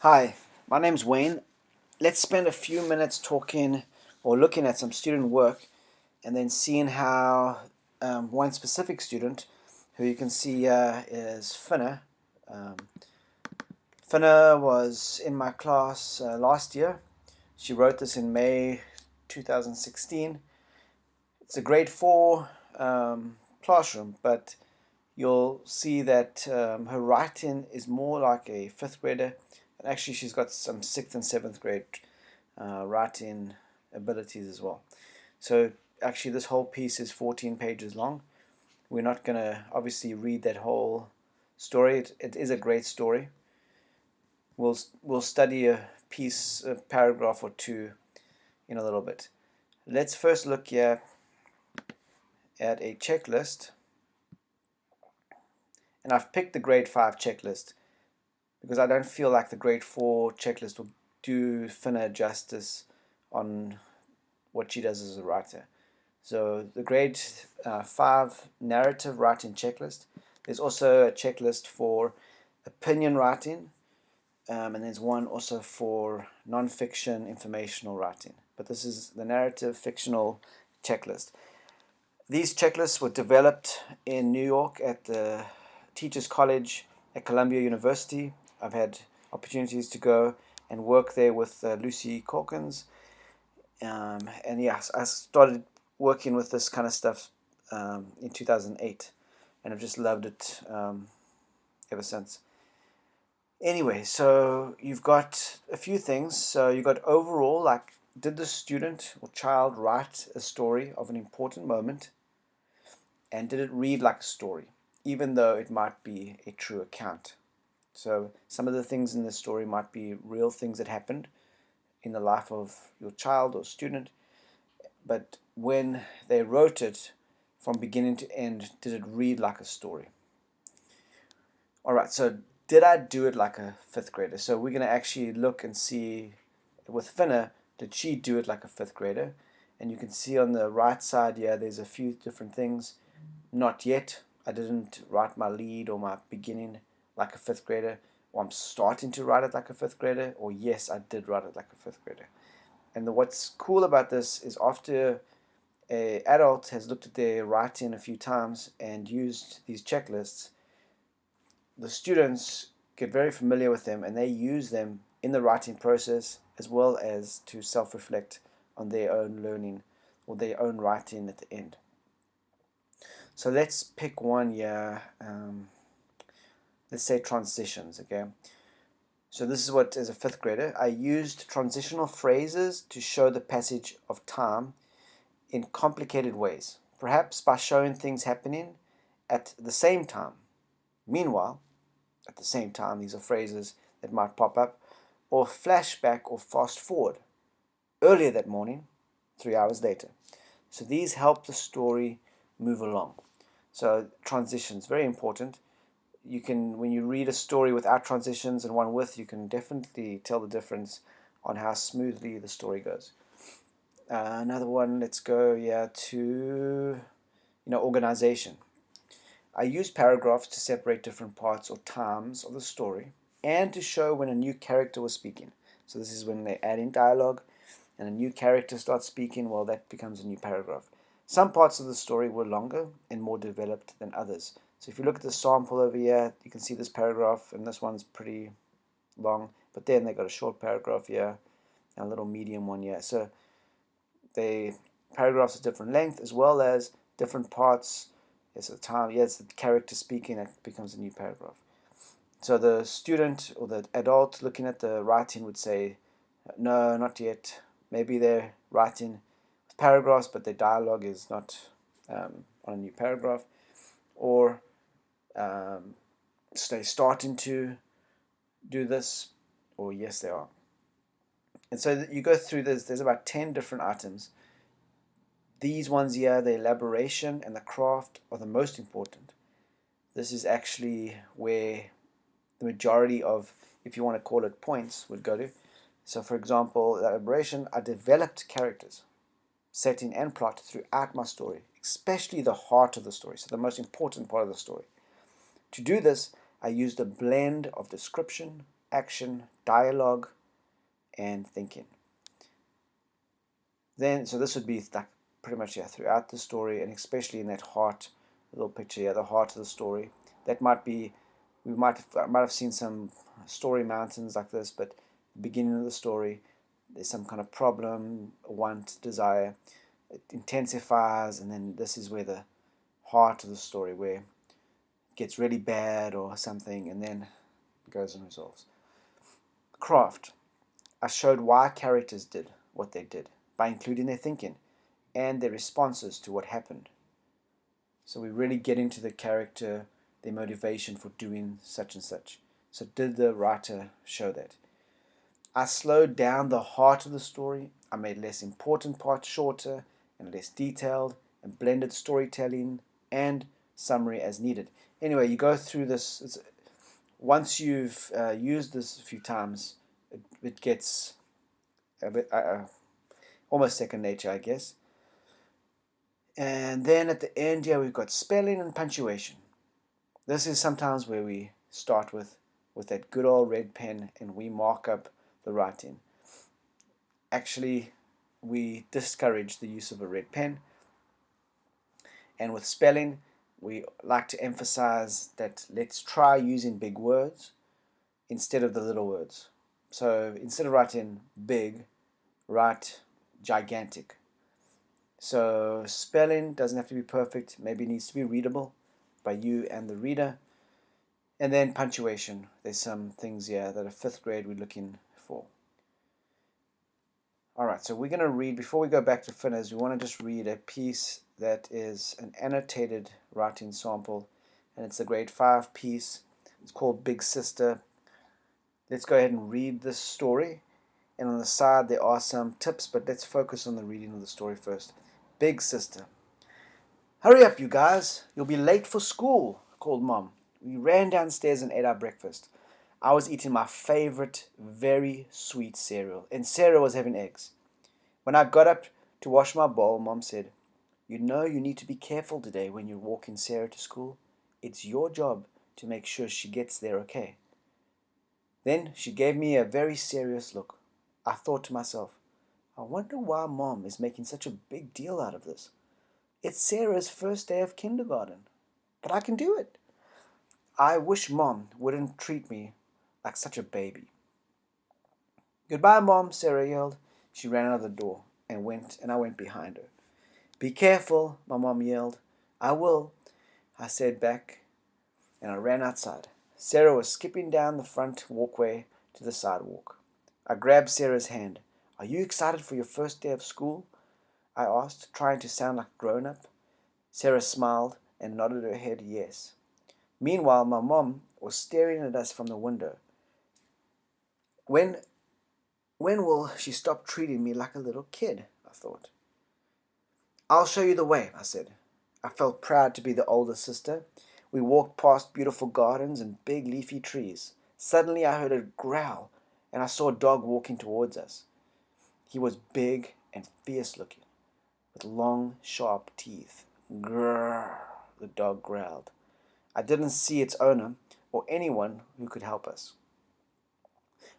Hi, my name's Wayne. Let's spend a few minutes talking or looking at some student work and then seeing how one specific student, who you can see is Finna. Um, Finna was in my class last year. She wrote this in May 2016. It's a grade 4 classroom, but you'll see that her writing is more like a fifth grader. And actually, she's got some sixth and seventh grade writing abilities as well. So actually, this whole piece is 14 pages long. We're not going to obviously read that whole story. It is a great story. We'll study a paragraph or two in a little bit. Let's first look here at a checklist, and I've picked the grade 5 checklist because I don't feel like the grade 4 checklist will do Finna justice on what she does as a writer. So the grade 5 narrative writing checklist. There's also a checklist for opinion writing, and there's one also for non-fiction informational writing. But this is the narrative fictional checklist. These checklists were developed in New York at the Teachers College at Columbia University. I've had opportunities to go and work there with Lucy Calkins. And yes, I started working with this kind of stuff in 2008, and I've just loved it ever since. Anyway, so you've got a few things. So you've got overall, like, did the student or child write a story of an important moment? And did it read like a story, even though it might be a true account? So some of the things in the story might be real things that happened in the life of your child or student, but when they wrote it from beginning to end, did it read like a story? All right, so did I do it like a fifth grader? So we're going to actually look and see with Finna, did she do it like a fifth grader? And you can see on the right side here, there's a few different things. Not yet. I didn't write my lead or my beginning like a fifth grader, or I'm starting to write it like a fifth grader, or yes, I did write it like a fifth grader. And what's cool about this is after an adult has looked at their writing a few times and used these checklists, the students get very familiar with them and they use them in the writing process as well as to self-reflect on their own learning or their own writing at the end. So let's pick one here. Let's say transitions, okay? So this is what, as a fifth grader, I used transitional phrases to show the passage of time in complicated ways, perhaps by showing things happening at the same time. Meanwhile, at the same time, these are phrases that might pop up, or flashback or fast forward. Earlier that morning, 3 hours later. So these help the story move along. So transitions, very important. You can, when you read a story without transitions and one with, you can definitely tell the difference on how smoothly the story goes. Another one, let's go to organization. I use paragraphs to separate different parts or times of the story and to show when a new character was speaking. So this is when they add in dialogue and a new character starts speaking, well, that becomes a new paragraph. Some parts of the story were longer and more developed than others. So if you look at the sample over here, you can see this paragraph, and this one's pretty long, but then they got a short paragraph here and a little medium one here. So the paragraphs of different length as well as different parts. Yes, the time, yes, the character speaking, that becomes a new paragraph. So the student or the adult looking at the writing would say, no, not yet. Maybe they're writing paragraphs, but their dialogue is not on a new paragraph. Or they're starting to do this, or yes, they are. And so you go through this, there's about 10 different items. These ones here, the elaboration and the craft are the most important. This is actually where the majority of, if you want to call it points, would go to. So for example, elaboration, I developed characters, setting and plot throughout my story, especially the heart of the story, so the most important part of the story. To do this, I used a blend of description, action, dialogue, and thinking. Then, so this would be like pretty much throughout the story, and especially in that heart little picture here, the heart of the story. That might be, I might have seen some story mountains like this, but the beginning of the story, there's some kind of problem, want, desire. It intensifies, and then this is where the heart of the story, where it gets really bad or something, and then it goes and resolves. Craft. I showed why characters did what they did by including their thinking and their responses to what happened. So we really get into the character, their motivation for doing such and such. So did the writer show that? I slowed down the heart of the story. I made less important parts shorter and less detailed, and blended storytelling and summary as needed. Anyway, you go through this. Once you've used this a few times, it gets a bit almost second nature, I guess. And then at the end here, we've got spelling and punctuation. This is sometimes where we start with that good old red pen and we mark up the writing. Actually, we discourage the use of a red pen. And with spelling, we like to emphasize that let's try using big words instead of the little words. So instead of writing big, write gigantic. So spelling doesn't have to be perfect, maybe it needs to be readable by you and the reader. And then punctuation. There's some things here that a fifth grade we're looking for. Alright, so we're going to read, before we go back to finners, we want to just read a piece that is an annotated writing sample, and it's a grade 5 piece. It's called Big Sister. Let's go ahead and read this story, and on the side there are some tips, but let's focus on the reading of the story first. Big Sister. Hurry up, you guys. You'll be late for school, called Mom. We ran downstairs and ate our breakfast. I was eating my favorite, very sweet cereal, and Sarah was having eggs. When I got up to wash my bowl, Mom said, "You know you need to be careful today when you're walking Sarah to school. It's your job to make sure she gets there okay." Then she gave me a very serious look. I thought to myself, I wonder why Mom is making such a big deal out of this. It's Sarah's first day of kindergarten, but I can do it. I wish Mom wouldn't treat me like such a baby. "Goodbye, Mom," Sarah yelled. She ran out of the door and I went behind her. "Be careful," my mom yelled. "I will," I said back, and I ran outside. Sarah was skipping down the front walkway to the sidewalk. I grabbed Sarah's hand. "Are you excited for your first day of school?" I asked, trying to sound like a grown-up. Sarah smiled and nodded her head yes. Meanwhile, my mom was staring at us from the window. When will she stop treating me like a little kid? I thought. "I'll show you the way," I said. I felt proud to be the older sister. We walked past beautiful gardens and big leafy trees. Suddenly I heard a growl, and I saw a dog walking towards us. He was big and fierce looking, with long, sharp teeth. "Grrr," the dog growled. I didn't see its owner or anyone who could help us.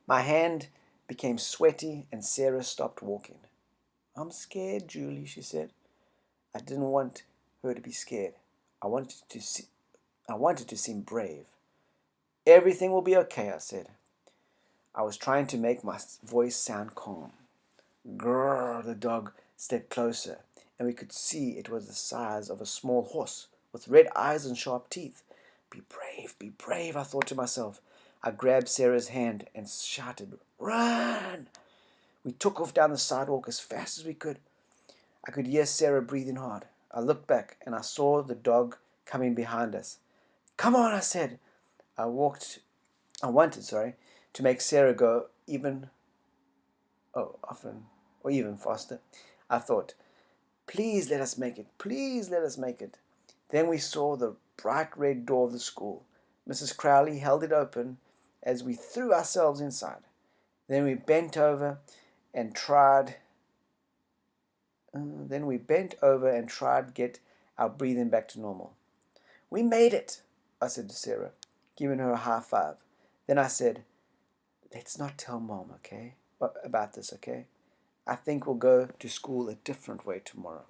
My hand became sweaty and Sarah stopped walking. "I'm scared, Julie," she said. I didn't want her to be scared. I wanted to seem brave. "Everything will be okay," I said. I was trying to make my voice sound calm. Grrr, the dog stepped closer, and we could see it was the size of a small horse with red eyes and sharp teeth. Be brave, I thought to myself. I grabbed Sarah's hand and shouted, "Run!" We took off down the sidewalk as fast as we could. I could hear Sarah breathing hard. I looked back and I saw the dog coming behind us. "Come on," I said. I wanted to make Sarah go even faster. I thought, "Please let us make it. Please let us make it." Then we saw the bright red door of the school. Mrs. Crowley held it open as we threw ourselves inside. Then we bent over and tried to get our breathing back to normal. "We made it," I said to Sarah, giving her a high five. Then I said, let's not tell mom, okay, about this, okay? I think we'll go to school a different way tomorrow.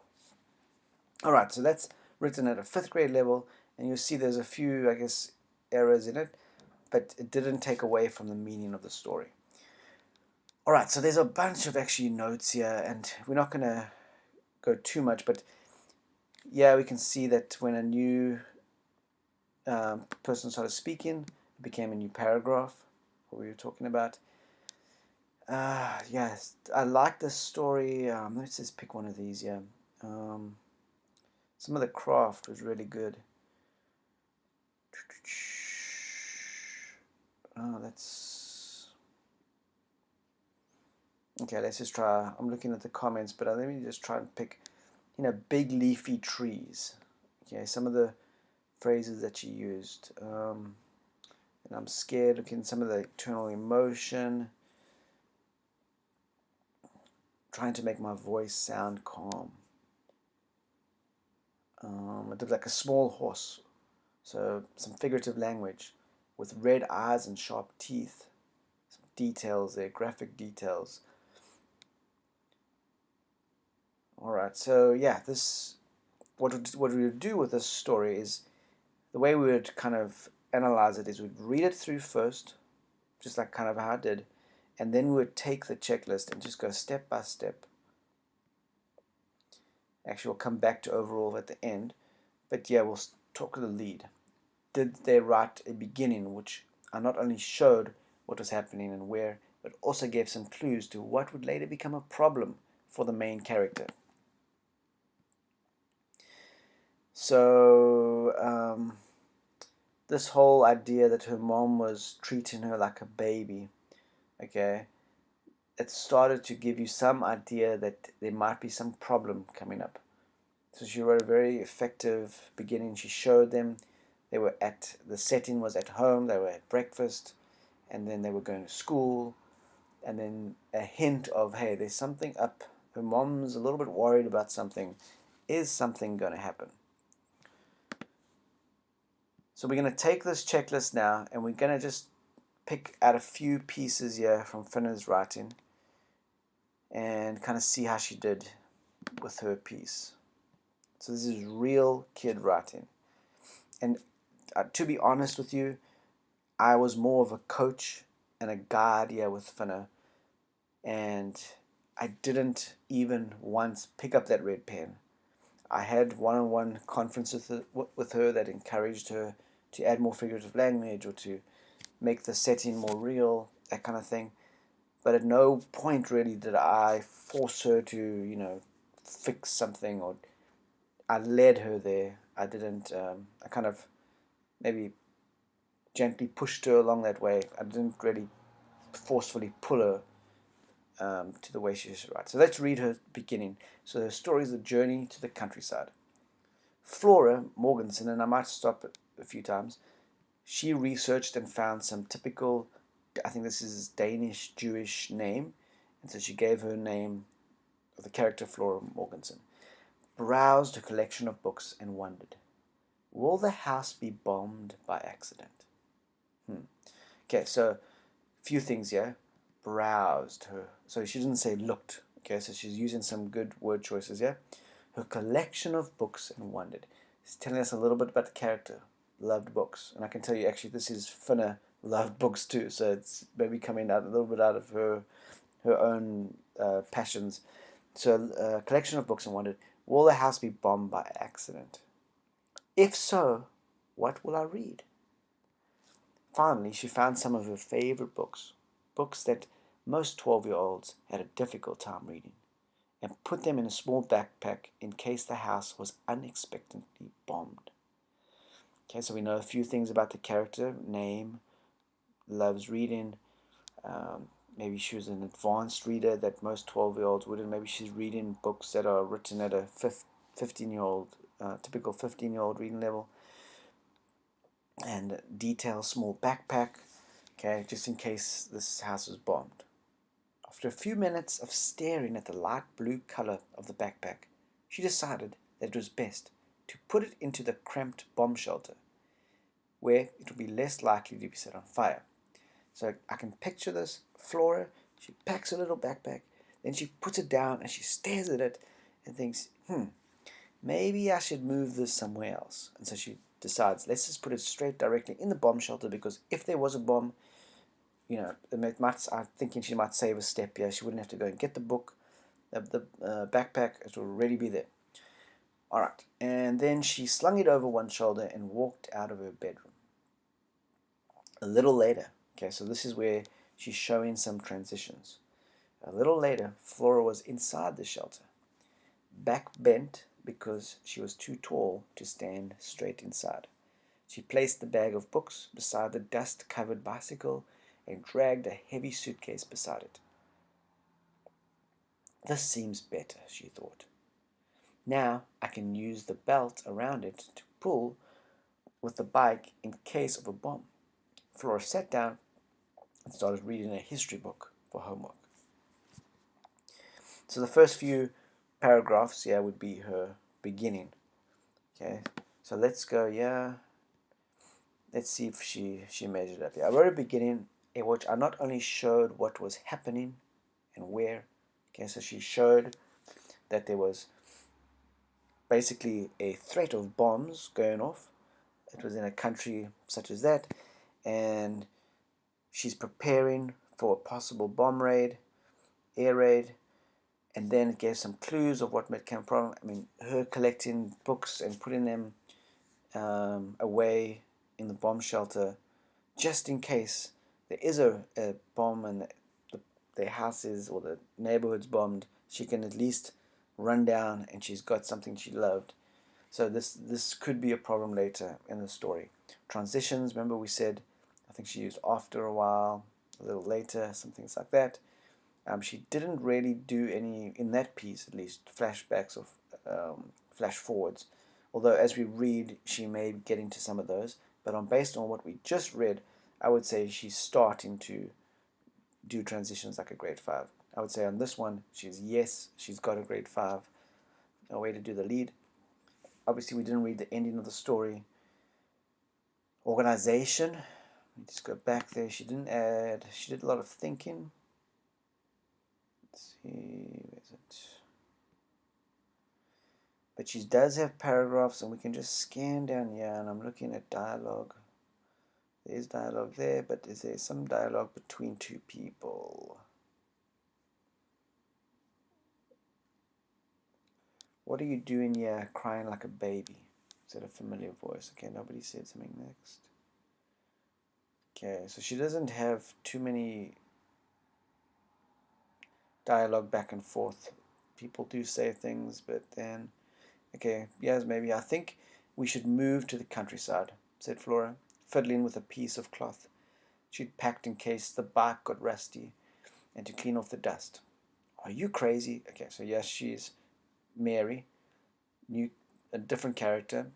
All right, so that's written at a 5th grade level, and you'll see there's a few, I guess, errors in it, but it didn't take away from the meaning of the story. All right, so there's a bunch of actually notes here, and we're not going to go too much, but yeah, we can see that when a new person started speaking, it became a new paragraph, what we were talking about. Yes, I like this story. Let's just pick one of these, yeah. Some of the craft was really good. Oh, that's... Okay, let's just try. I'm looking at the comments, but let me just try and pick, big leafy trees. Okay, some of the phrases that she used. And I'm scared, looking at some of the internal emotion. Trying to make my voice sound calm. It looked like a small horse. So some figurative language with red eyes and sharp teeth. Some details there, graphic details. Alright, so yeah, what we would do with this story is, the way we would kind of analyze it is we'd read it through first, just like kind of how I did, and then we would take the checklist and just go step by step. Actually, we'll come back to overall at the end, but yeah, we'll talk to the lead. Did they write a beginning which not only showed what was happening and where, but also gave some clues to what would later become a problem for the main character? So, this whole idea that her mom was treating her like a baby, okay, it started to give you some idea that there might be some problem coming up. So she wrote a very effective beginning. She showed them the setting was at home, they were at breakfast, and then they were going to school, and then a hint of, hey, there's something up. Her mom's a little bit worried about something. Is something going to happen? So we're going to take this checklist now, and we're going to just pick out a few pieces here from Finna's writing and kind of see how she did with her piece. So this is real kid writing. And to be honest with you, I was more of a coach and a guide here with Finna, and I didn't even once pick up that red pen. I had one-on-one conferences with her that encouraged her to add more figurative language or to make the setting more real, that kind of thing. But at no point really did I force her to, fix something, or I led her there. I didn't, I kind of maybe gently pushed her along that way. I didn't really forcefully pull her to the way she should write. So let's read her beginning. So her story is a journey to the countryside. Flora Morganson, and I might stop a few times, she researched and found some typical, I think this is Danish Jewish name, and so she gave her name of the character Flora Morganson. Browsed a collection of books and wondered, will the house be bombed by accident? Okay, so a few things here. Browsed her. So she didn't say looked. Okay, so she's using some good word choices here. Her collection of books and wondered. It's telling us a little bit about the character. Loved books. And I can tell you actually this is Finna loved books too. So it's maybe coming out a little bit out of her own passions. So a collection of books and wondered, will the house be bombed by accident? If so, what will I read? Finally, she found some of her favorite books, books that most 12-year-olds had a difficult time reading, and put them in a small backpack in case the house was unexpectedly bombed. Okay, so we know a few things about the character. Name, loves reading. Maybe she was an advanced reader that most 12-year-olds wouldn't. Maybe she's reading books that are written at a 15-year-old, typical 15-year-old reading level. And detail, small backpack, okay, just in case this house was bombed. After a few minutes of staring at the light blue color of the backpack, she decided that it was best to put it into the cramped bomb shelter, where it would be less likely to be set on fire. So I can picture this. Flora, she packs a little backpack, then she puts it down and she stares at it and thinks, maybe I should move this somewhere else. And so she decides, let's just put it straight directly in the bomb shelter, because if there was a bomb, I'm thinking she might save a step here. She wouldn't have to go and get the book, the backpack. It will already be there. All right. And then she slung it over one shoulder and walked out of her bedroom. A little later, okay, so this is where she's showing some transitions. A little later, Flora was inside the shelter, back bent because she was too tall to stand straight inside. She placed the bag of books beside the dust-covered bicycle and dragged a heavy suitcase beside it. This seems better, she thought. Now I can use the belt around it to pull with the bike in case of a bomb. Flora sat down and started reading a history book for homework. So the first few paragraphs here would be her beginning. Okay, so let's go, let's see if she measured up. I wrote a beginning in which I not only showed what was happening and where. Okay, so she showed that there was basically a threat of bombs going off. It was in a country such as that, and she's preparing for a possible bomb raid, air raid, and then it gave some clues of what might come from. I mean, her collecting books and putting them away in the bomb shelter, just in case there is a bomb and their houses or the neighborhood's bombed. She can at least run down, and she's got something she loved. So this could be a problem later in the story. Transitions, remember we said, I think she used after a while, a little later, some things like that. She didn't really do any, in that piece at least, flashbacks or flash forwards. Although as we read, she may get into some of those. But based on what we just read, I would say she's starting to do transitions like a grade 5. I would say on this one, she's got a grade 5, a way to do the lead. Obviously, we didn't read the ending of the story. Organization, let me just go back there. She didn't add, she did a lot of thinking. Let's see, where's it? But she does have paragraphs, and we can just scan down here, and I'm looking at dialogue. There's dialogue there, but is there some dialogue between two people? What are you doing here crying like a baby? Is that a familiar voice? Okay, nobody said something next. Okay, so she doesn't have too many dialogue back and forth. People do say things, but then, okay, yes, maybe. I think we should move to the countryside, said Flora, fiddling with a piece of cloth she'd packed in case the bike got rusty and to clean off the dust. Are you crazy? Okay, so yes, she's Mary, a different character,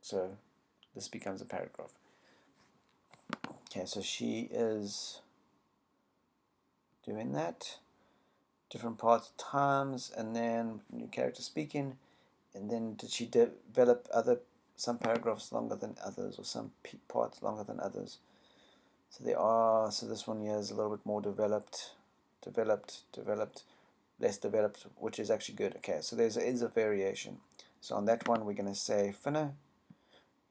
so this becomes a paragraph. Okay, so she is doing that. Different parts, times, and then new character speaking. And then did she develop some paragraphs longer than others, or some parts longer than others? So this one here is a little bit more developed, less developed, which is actually good. Okay, so there is a variation. So on that one, we're going to say, Finna,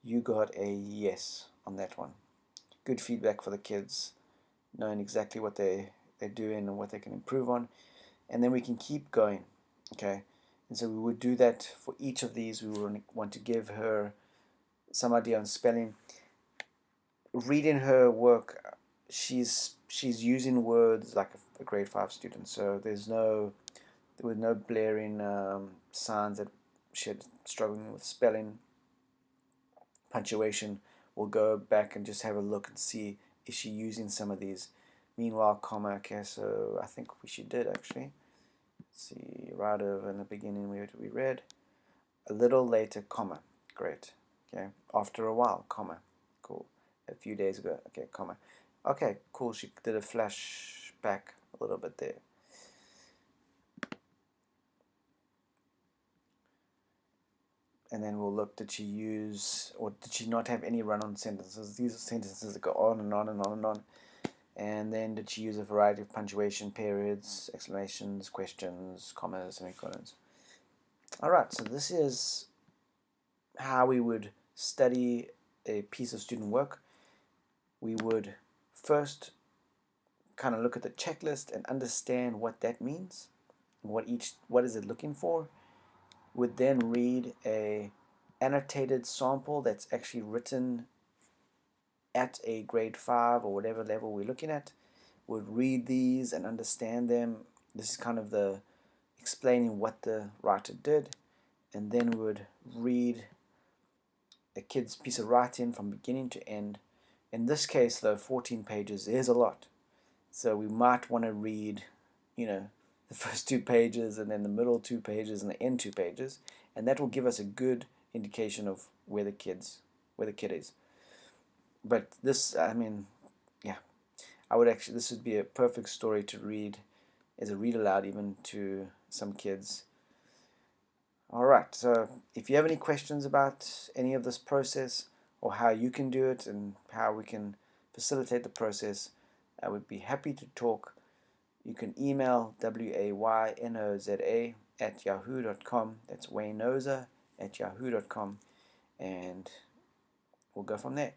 you got a yes on that one. Good feedback for the kids, knowing exactly what they're doing and what they can improve on. And then we can keep going, okay? And so we would do that for each of these. We would want to give her some idea on spelling. Reading her work, she's using words like a grade 5 student. So there were no blaring signs that she had struggling with spelling. Punctuation, we'll go back and just have a look and see, is she using some of these. Meanwhile, comma, okay, so I think she did actually. Let's see, right over in the beginning we read. A little later, comma, great. Okay, after a while, comma, cool. A few days ago, okay, comma. Okay, cool, she did a flashback a little bit there. And then we'll look, did she use, or did she not have any run-on sentences? These are sentences that go on and on and on and on. And then did she use a variety of punctuation, periods, exclamations, questions, commas, semicolons. Alright, so this is how we would study a piece of student work. We would first kind of look at the checklist and understand what that means, what is it looking for. Would then read a annotated sample that's actually written at a grade 5 or whatever level we're looking at. Would read these and understand them. This is kind of the explaining what the writer did, and then we would read a kid's piece of writing from beginning to end. In this case, though, 14 pages is a lot. So we might want to read, the first 2 pages and then the middle 2 pages and the end 2 pages, and that will give us a good indication of where the kid is. But this, I mean, yeah, this would be a perfect story to read as a read aloud even to some kids. Alright, so if you have any questions about any of this process or how you can do it and how we can facilitate the process, I would be happy to talk. You can email waynoza@yahoo.com. That's waynoza@yahoo.com, and we'll go from there.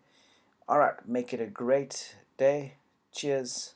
Alright, make it a great day. Cheers.